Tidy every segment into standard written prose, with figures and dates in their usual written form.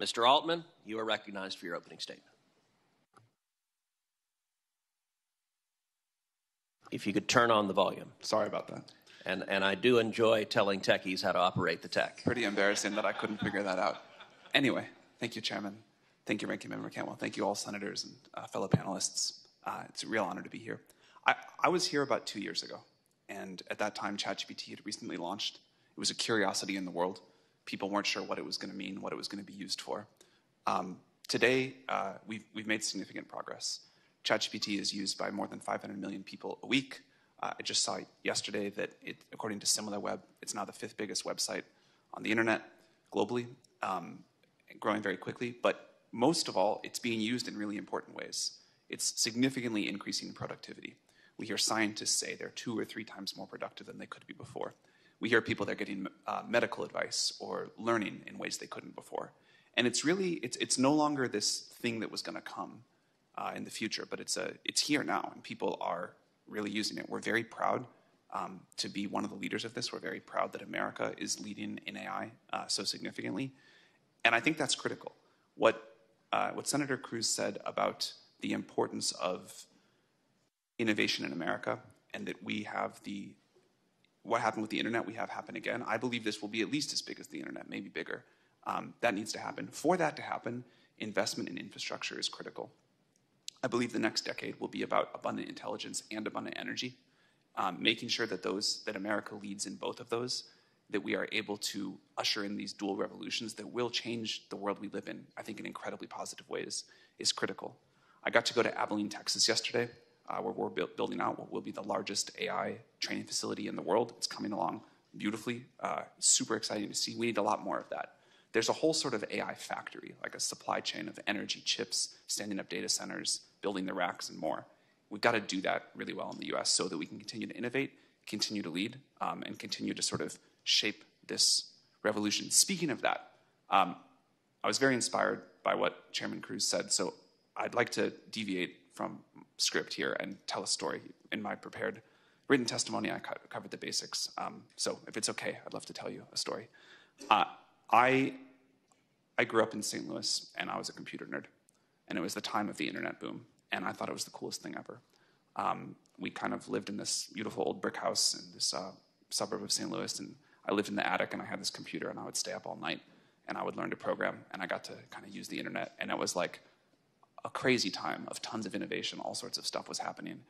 Mr. Altman, you are recognized for your opening statement. If you could turn on the volume. Sorry about that. And I do enjoy telling techies how to operate the tech. Pretty embarrassing that I couldn't figure that out. Anyway, thank you, Chairman. Thank you, Ranking Member Cantwell. Thank you all senators and fellow panelists. It's a real honor to be here. I was here about 2 years ago, and at that time, ChatGPT had recently launched. It was a curiosity in the world. People weren't sure what it was going to mean, what it was going to be used for. Today, we've made significant progress. ChatGPT is used by more than 500 million people a week. I just saw yesterday that, according to SimilarWeb, it's now the 5th biggest website on the internet globally, growing very quickly. But most of all, it's being used in really important ways. It's significantly increasing productivity. We hear scientists say they're 2 or 3 times more productive than they could be before. We hear people that are getting medical advice or learning in ways they couldn't before. And it's really, it's no longer this thing that was going to come in the future, but it's here now, and people are really using it. We're very proud to be one of the leaders of this. We're very proud that America is leading in AI so significantly. And I think that's critical. What Senator Cruz said about the importance of innovation in America, and that we have what happened with the internet, we have happen again. I believe this will be at least as big as the internet, maybe bigger. That needs to happen. For that to happen, investment in infrastructure is critical. I believe the next decade will be about abundant intelligence and abundant energy, making sure that America leads in both of those, that we are able to usher in these dual revolutions that will change the world we live in, I think in incredibly positive ways, is critical. I got to go to Abilene, Texas yesterday, where we're building out what will be the largest AI training facility in the world. It's coming along beautifully, super exciting to see. We need a lot more of that. There's a whole sort of AI factory, like a supply chain of energy, chips, standing up data centers, building the racks, and more. We've got to do that really well in the US so that we can continue to innovate, continue to lead, and continue to sort of shape this revolution. Speaking of that, I was very inspired by what Chairman Cruz said, so I'd like to deviate from script here and tell a story. In my prepared written testimony, I covered the basics. So if it's okay, I'd love to tell you a story. I grew up in St. Louis, and I was a computer nerd. And it was the time of the internet boom, and I thought it was the coolest thing ever. We kind of lived in this beautiful old brick house in this suburb of St. Louis, and I lived in the attic, and I had this computer, and I would stay up all night, and I would learn to program, and I got to kind of use the internet, and it was like a crazy time of tons of innovation. All sorts of stuff was happening.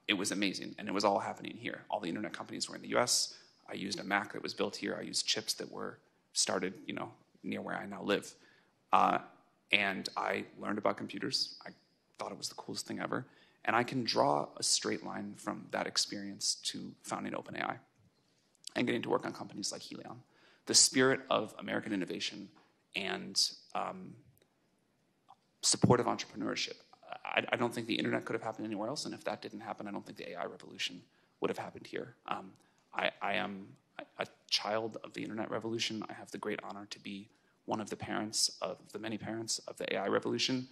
It was amazing, and it was all happening here. All the internet companies were in the US. I used a Mac that was built here. I used chips that were started, near where I now live. And I learned about computers. I thought it was the coolest thing ever. And I can draw a straight line from that experience to founding OpenAI and getting to work on companies like Helion. The spirit of American innovation and support of entrepreneurship. I don't think the internet could have happened anywhere else, and if that didn't happen, I don't think the AI revolution would have happened here. I am a child of the internet revolution. I have the great honor to be one of the many parents of the AI revolution.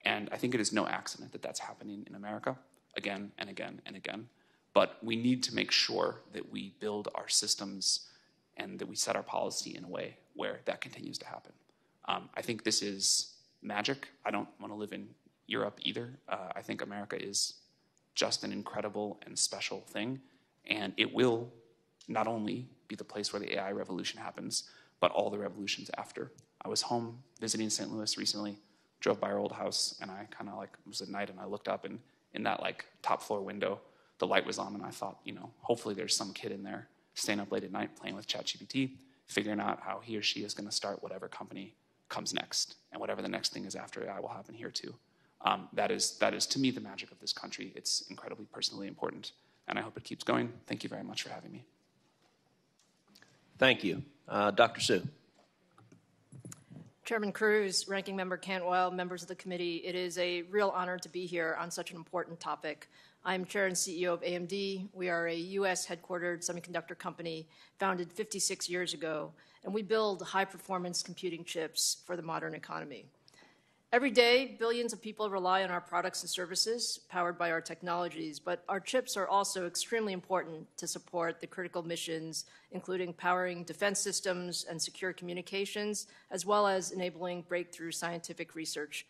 And I think it is no accident that that's happening in America again and again and again. But we need to make sure that we build our systems and that we set our policy in a way where that continues to happen. I think this is magic. I don't want to live in Europe either. I think America is just an incredible and special thing. And it will not only be the place where the AI revolution happens, but all the revolutions after. I was home visiting St. Louis recently, drove by our old house, and I kind of it was at night, and I looked up, and in that top floor window, the light was on, and I thought, hopefully there's some kid in there staying up late at night playing with ChatGPT, figuring out how he or she is going to start whatever company comes next, and whatever the next thing is after AI will happen here too. That is to me the magic of this country. It's incredibly personally important, and I hope it keeps going. Thank you very much for having me. Thank you. Dr. Su. Chairman Cruz, Ranking Member Cantwell, members of the committee, it is a real honor to be here on such an important topic. I'm Chair and CEO of AMD. We are a U.S. headquartered semiconductor company founded 56 years ago, and we build high-performance computing chips for the modern economy. Every day, billions of people rely on our products and services powered by our technologies, but our chips are also extremely important to support the critical missions, including powering defense systems and secure communications, as well as enabling breakthrough scientific research.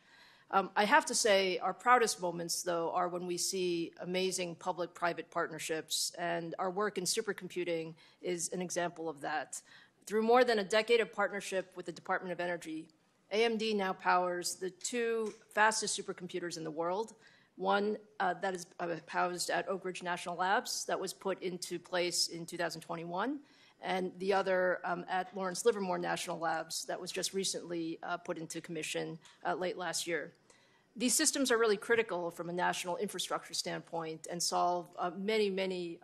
I have to say our proudest moments, though, are when we see amazing public-private partnerships, and our work in supercomputing is an example of that. Through more than a decade of partnership with the Department of Energy, AMD now powers the two fastest supercomputers in the world, one that is housed at Oak Ridge National Labs that was put into place in 2021, and the other at Lawrence Livermore National Labs that was just recently put into commission late last year. These systems are really critical from a national infrastructure standpoint and solve many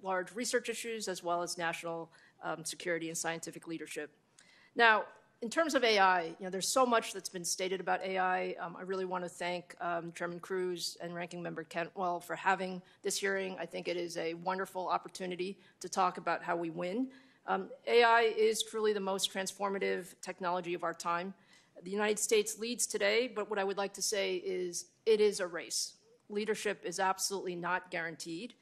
large research issues as well as national security and scientific leadership. Now, in terms of AI, there's so much that's been stated about AI. I really want to thank Chairman Cruz and Ranking Member Cantwell for having this hearing. I think it is a wonderful opportunity to talk about how we win. AI is truly the most transformative technology of our time. The United States leads today, but what I would like to say is it is a race. Leadership is absolutely not guaranteed.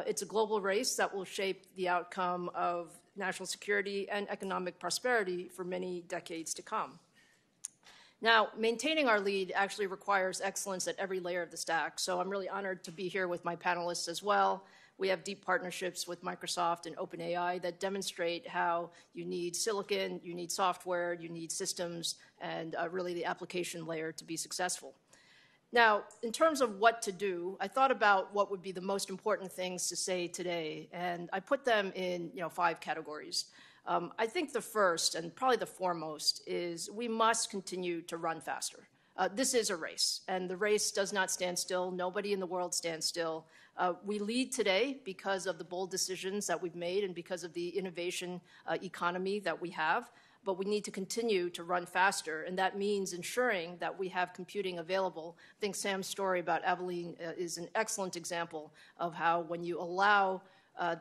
It's a global race that will shape the outcome of national security and economic prosperity for many decades to come. Now, maintaining our lead actually requires excellence at every layer of the stack, so I'm really honored to be here with my panelists as well. We have deep partnerships with Microsoft and OpenAI that demonstrate how you need silicon, you need software, you need systems, and really the application layer to be successful. Now, in terms of what to do, I thought about what would be the most important things to say today, and I put them in 5 categories. I think the first, and probably the foremost, is we must continue to run faster. This is a race, and the race does not stand still. Nobody in the world stands still. We lead today because of the bold decisions that we've made and because of the innovation economy that we have, but we need to continue to run faster, and that means ensuring that we have computing available. I think Sam's story about Abilene is an excellent example of how when you allow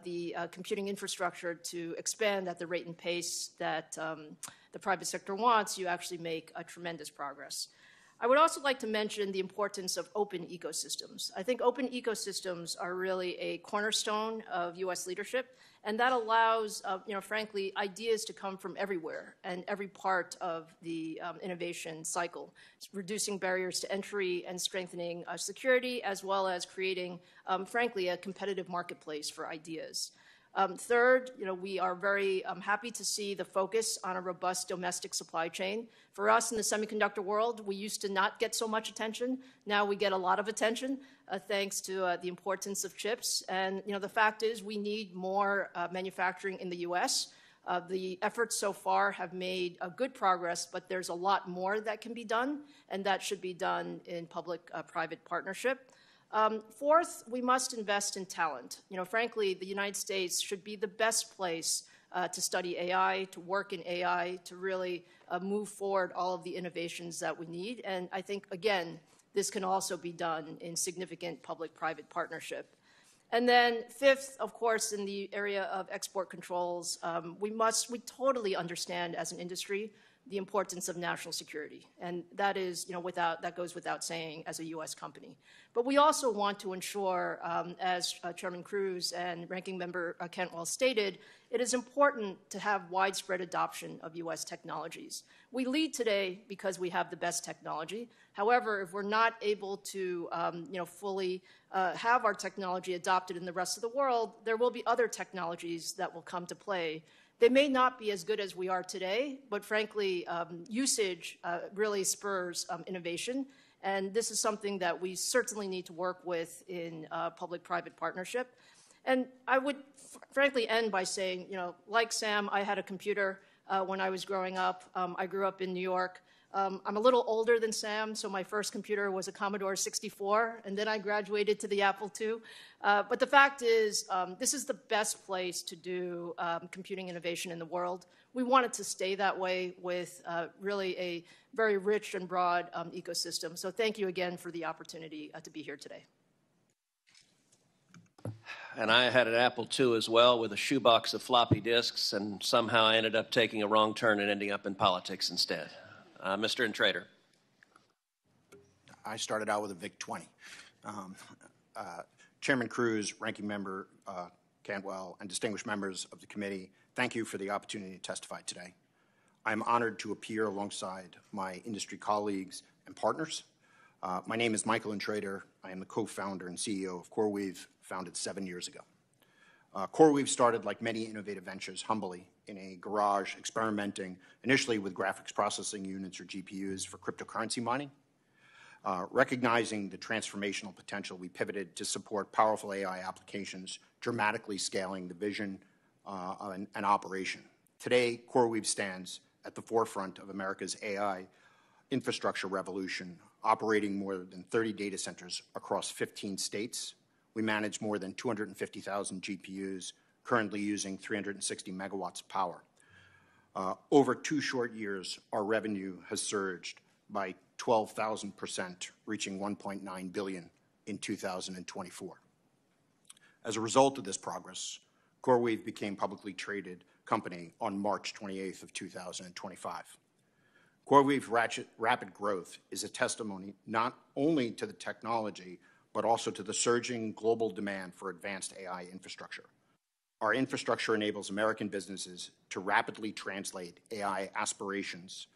the computing infrastructure to expand at the rate and pace that the private sector wants, you actually make a tremendous progress. I would also like to mention the importance of open ecosystems. I think open ecosystems are really a cornerstone of U.S. leadership, and that allows, frankly, ideas to come from everywhere and every part of the innovation cycle, reducing barriers to entry and strengthening security, as well as creating, frankly, a competitive marketplace for ideas. Third, we are very happy to see the focus on a robust domestic supply chain. For us in the semiconductor world, we used to not get so much attention. Now we get a lot of attention thanks to the importance of chips. And the fact is we need more manufacturing in the U.S. The efforts so far have made good progress, but there's a lot more that can be done, and that should be done in public-private partnership. Fourth, we must invest in talent. Frankly, the United States should be the best place to study AI, to work in AI, to really move forward all of the innovations that we need. And I think, again, this can also be done in significant public-private partnership. And then fifth, of course, in the area of export controls, we totally understand as an industry the importance of national security. And that is, that goes without saying as a U.S. company. But we also want to ensure, as Chairman Cruz and Ranking Member Cantwell stated, it is important to have widespread adoption of U.S. technologies. We lead today because we have the best technology. However, if we're not able to, fully have our technology adopted in the rest of the world, there will be other technologies that will come to play. They may not be as good as we are today, but frankly, usage really spurs innovation. And this is something that we certainly need to work with in public-private partnership. And I would frankly end by saying, like Sam, I had a computer when I was growing up. I grew up in New York. I'm a little older than Sam, so my first computer was a Commodore 64, and then I graduated to the Apple II. But the fact is, this is the best place to do computing innovation in the world. We want it to stay that way with really a very rich and broad ecosystem. So thank you again for the opportunity to be here today. And I had an Apple II as well with a shoebox of floppy disks, and somehow I ended up taking a wrong turn and ending up in politics instead. Mr. Intrator. I started out with a VIC-20. Chairman Cruz, Ranking Member Cantwell, and distinguished members of the committee, thank you for the opportunity to testify today. I'm honored to appear alongside my industry colleagues and partners. My name is Michael Intrator. I am the co-founder and CEO of CoreWeave, founded 7 years ago. CoreWeave started, like many innovative ventures, humbly in a garage, experimenting initially with graphics processing units or GPUs for cryptocurrency mining. Recognizing the transformational potential, we pivoted to support powerful AI applications, dramatically scaling the vision and operation. Today, CoreWeave stands at the forefront of America's AI infrastructure revolution, operating more than 30 data centers across 15 states. We manage more than 250,000 GPUs, currently using 360 megawatts of power. Over 2 short years, our revenue has surged by 12,000%, reaching $1.9 billion in 2024. As a result of this progress, CoreWeave became a publicly traded company on March 28th of 2025. CoreWeave's rapid growth is a testimony not only to the technology, but also to the surging global demand for advanced AI infrastructure. Our infrastructure enables American businesses to rapidly translate AI aspirations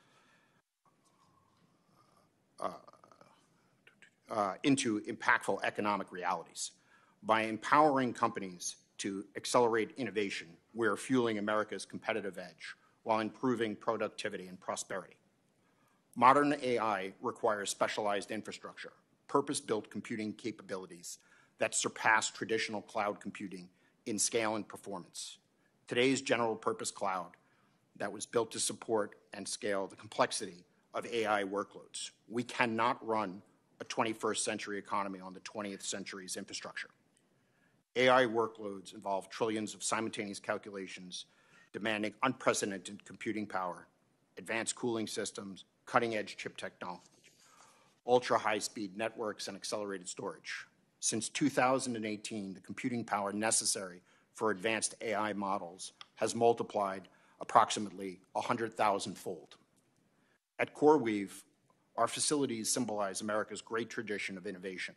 into impactful economic realities. By empowering companies to accelerate innovation, we're fueling America's competitive edge while improving productivity and prosperity. Modern AI requires specialized infrastructure, purpose-built computing capabilities that surpass traditional cloud computing in scale and performance. Today's general-purpose cloud that was built to support and scale the complexity of AI workloads. We cannot run a 21st century economy on the 20th century's infrastructure. AI workloads involve trillions of simultaneous calculations, demanding unprecedented computing power, advanced cooling systems, cutting-edge chip technology, ultra-high-speed networks, and accelerated storage. Since 2018, the computing power necessary for advanced AI models has multiplied approximately 100,000-fold. At CoreWeave, our facilities symbolize America's great tradition of innovation.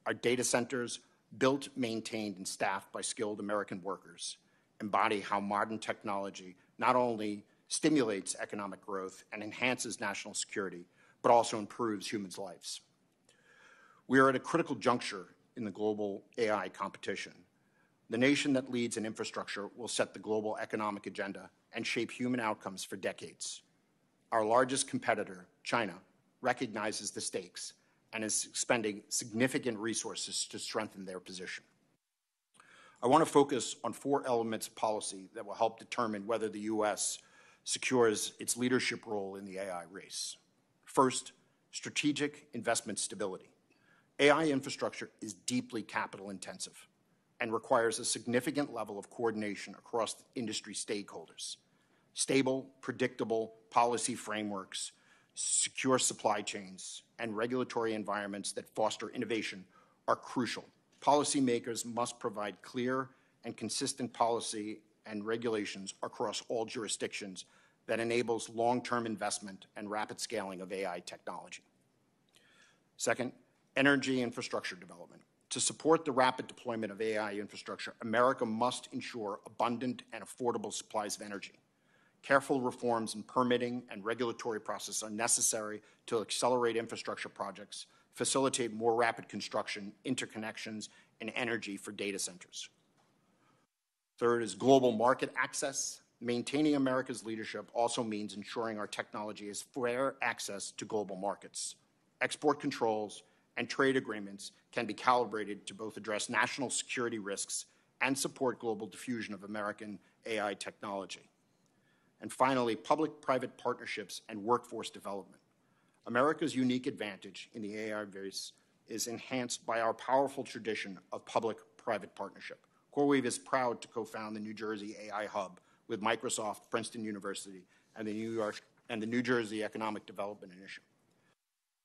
Our data centers, built, maintained, and staffed by skilled American workers, embody how modern technology not only stimulates economic growth and enhances national security, but also improves humans' lives. We are at a critical juncture in the global AI competition. The nation that leads in infrastructure will set the global economic agenda and shape human outcomes for decades. Our largest competitor, China, recognizes the stakes and is expending significant resources to strengthen their position. I want to focus on 4 elements of policy that will help determine whether the U.S. secures its leadership role in the AI race. First, strategic investment stability. AI infrastructure is deeply capital intensive and requires a significant level of coordination across industry stakeholders. Stable, predictable policy frameworks, secure supply chains, and regulatory environments that foster innovation are crucial. Policymakers must provide clear and consistent policy and regulations across all jurisdictions that enables long-term investment and rapid scaling of AI technology. Second, energy infrastructure development. To support the rapid deployment of AI infrastructure, America must ensure abundant and affordable supplies of energy. Careful reforms in permitting and regulatory processes are necessary to accelerate infrastructure projects, facilitate more rapid construction, interconnections, and energy for data centers. Third is global market access. Maintaining America's leadership also means ensuring our technology has fair access to global markets. Export controls and trade agreements can be calibrated to both address national security risks and support global diffusion of American AI technology. And finally, public-private partnerships and workforce development. America's unique advantage in the AI race is enhanced by our powerful tradition of public-private partnership. CoreWeave is proud to co-found the New Jersey AI Hub with Microsoft, Princeton University, and the New Jersey Economic Development Initiative.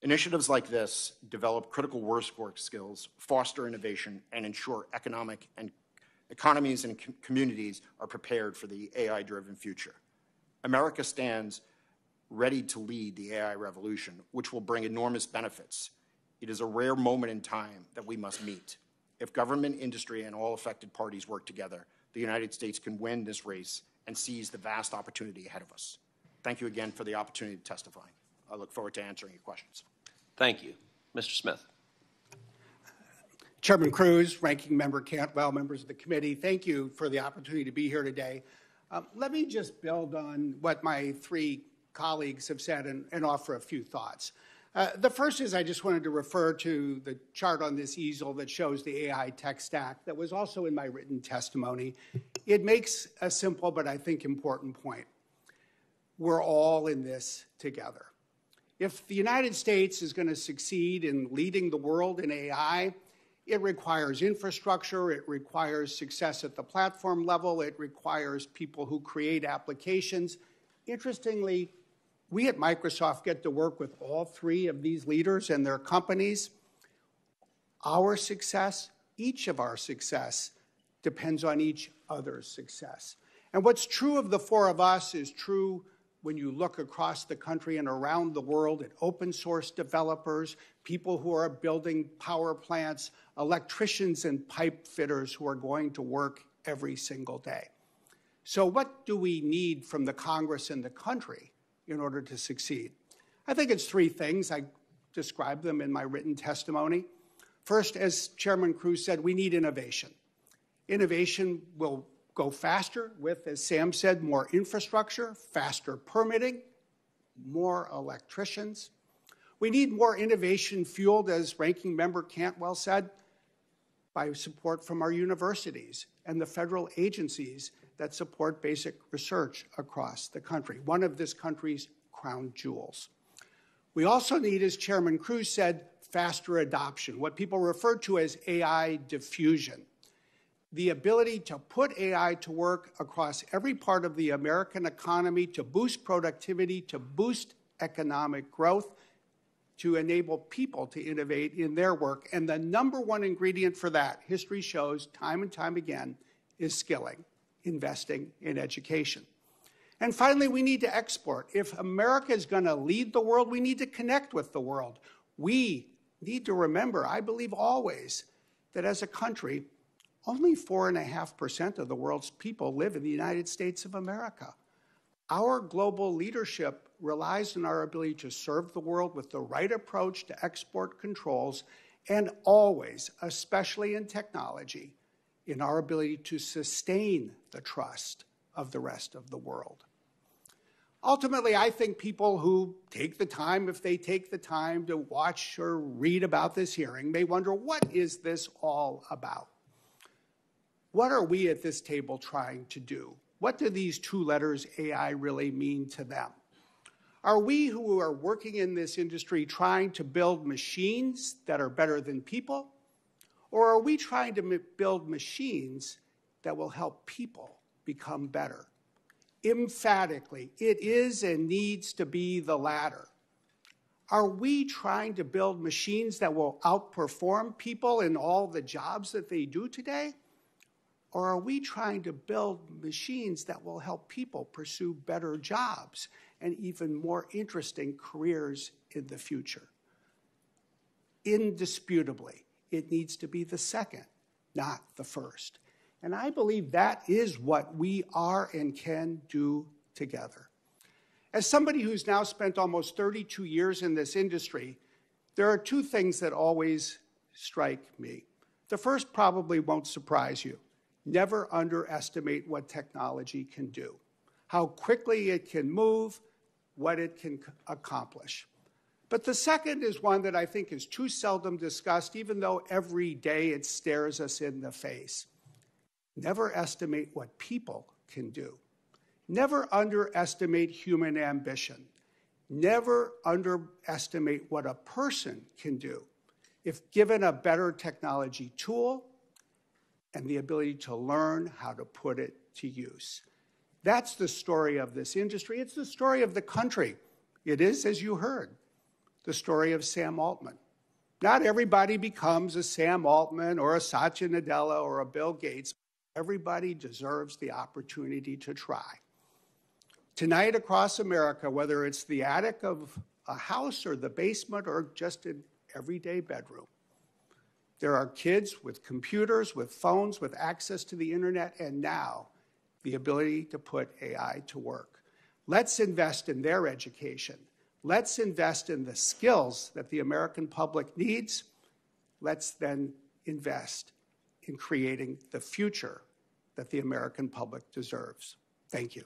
Initiatives like this develop critical workforce skills, foster innovation, and ensure economies and communities are prepared for the AI-driven future. America stands ready to lead the AI revolution, which will bring enormous benefits It is a rare moment in time that we must meet. If government, industry, and all affected parties work together, the United States can win this race and seize the vast opportunity ahead of us. Thank you again for the opportunity to testify. I look forward to answering your questions. Thank you. Mr. Smith. Chairman Cruz, Ranking Member Cantwell, members of the committee, thank you for the opportunity to be here today. Let me just build on what my three colleagues have said and offer a few thoughts. The first is I just wanted to refer to the chart on this easel that shows the AI tech stack that was also in my written testimony. It makes a simple but I think important point. We're all in this together. If the United States is going to succeed in leading the world in AI, it requires infrastructure, it requires success at the platform level, it requires people who create applications. Interestingly, we at Microsoft get to work with all three of these leaders and their companies. Our success, each of our success, depends on each other's success. And what's true of the four of us is true when you look across the country and around the world at open source developers, people who are building power plants, electricians and pipe fitters who are going to work every single day. So what do we need from the Congress and the country in order to succeed? I think it's three things. I described them in my written testimony. First, as Chairman Cruz said, we need innovation. Innovation will go faster with, as Sam said, more infrastructure, faster permitting, more electricians. We need more innovation fueled, as Ranking Member Cantwell said, by support from our universities and the federal agencies that support basic research across the country, one of this country's crown jewels. We also need, as Chairman Cruz said, faster adoption, what people refer to as AI diffusion. The ability to put AI to work across every part of the American economy to boost productivity, to boost economic growth, to enable people to innovate in their work. And the number one ingredient for that, history shows time and time again, is skilling, investing in education. And finally, we need to export. If America is going to lead the world, we need to connect with the world. We need to remember, I believe always, that as a country, only 4.5% of the world's people live in the United States of America. Our global leadership relies on our ability to serve the world with the right approach to export controls and always, especially in technology, in our ability to sustain the trust of the rest of the world. Ultimately, I think people who take the time, if they take the time to watch or read about this hearing, may wonder, what is this all about? What are we at this table trying to do? What do these two letters AI really mean to them? Are we who are working in this industry trying to build machines that are better than people? Or are we trying to build machines that will help people become better? Emphatically, it is and needs to be the latter. Are we trying to build machines that will outperform people in all the jobs that they do today? Or are we trying to build machines that will help people pursue better jobs and even more interesting careers in the future? Indisputably, it needs to be the second, not the first. And I believe that is what we are and can do together. As somebody who's now spent almost 32 years in this industry, there are two things that always strike me. The first probably won't surprise you. Never underestimate what technology can do, how quickly it can move, what it can accomplish. But the second is one that I think is too seldom discussed, even though every day it stares us in the face. Never estimate what people can do. Never underestimate human ambition. Never underestimate what a person can do if given a better technology tool and the ability to learn how to put it to use. That's the story of this industry. It's the story of the country. It is, as you heard, the story of Sam Altman. Not everybody becomes a Sam Altman or a Satya Nadella or a Bill Gates. Everybody deserves the opportunity to try. Tonight across America, whether it's the attic of a house or the basement or just in everyday bedroom. There are kids with computers, with phones, with access to the internet, and now the ability to put AI to work. Let's invest in their education. Let's invest in the skills that the American public needs. Let's then invest in creating the future that the American public deserves. Thank you.